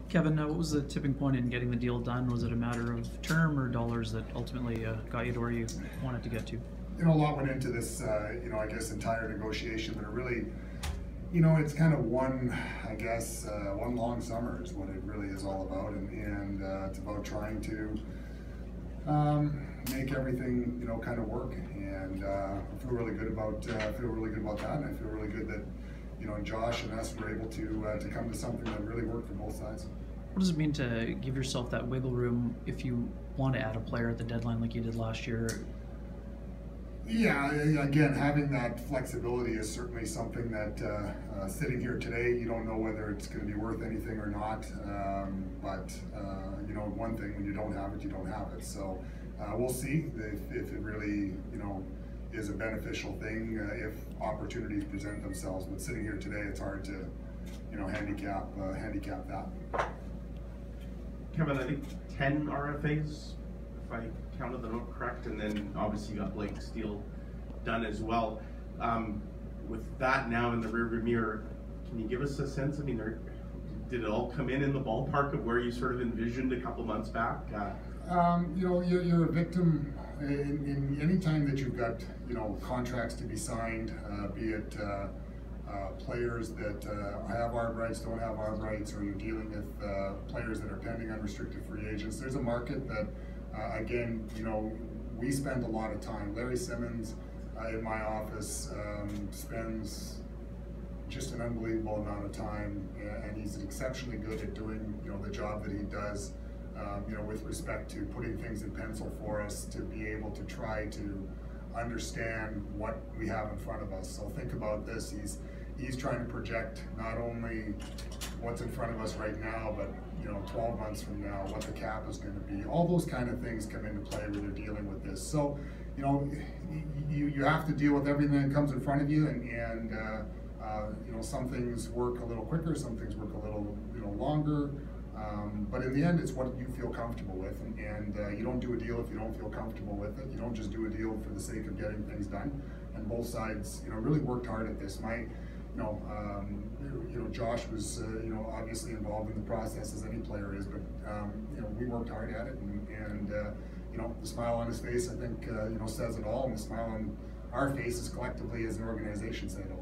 Kevin, what was the tipping point in getting the deal done? Was it a matter of term or dollars that ultimately got you to where you wanted to get to? A lot went into this, I guess, entire negotiation, but it really, it's kind of one long summer is what it really is all about, and it's about trying to make everything, kind of work, and I feel really good about that, and I feel really good that, Josh and us were able to come to something that really worked for both sides. What does it mean to give yourself that wiggle room if you want to add a player at the deadline like you did last year? Yeah, again, having that flexibility is certainly something that sitting here today, you don't know whether it's going to be worth anything or not. But one thing, when you don't have it, you don't have it. So we'll see if it really, is a beneficial thing if opportunities present themselves. But sitting here today, it's hard to, handicap that. Kevin, I think 10 RFAs, if I counted them up correct, and then obviously you got Blake Steele done as well. With that now in the rearview mirror, can you give us a sense? I mean, did it all come in the ballpark of where you sort of envisioned a couple months back? You're a victim in any time that you've got contracts to be signed, be it players that have arb rights, don't have arb rights, or you're dealing with players that are pending unrestricted free agents. There's a market that, again, we spend a lot of time. Larry Simmons in my office spends just an unbelievable amount of time, and he's exceptionally good at doing the job that he does. With respect to putting things in pencil for us to be able to try to understand what we have in front of us. So think about this, he's trying to project not only what's in front of us right now, but 12 months from now, what the cap is going to be. All those kind of things come into play when you're dealing with this. So, you have to deal with everything that comes in front of you, and some things work a little quicker, some things work a little longer. But in the end, it's what you feel comfortable with, and you don't do a deal if you don't feel comfortable with it. You don't just do a deal for the sake of getting things done. And both sides, really worked hard at this. Josh was, obviously involved in the process as any player is, but we worked hard at it, and the smile on his face, I think, says it all, and the smile on our faces collectively as an organization said it all.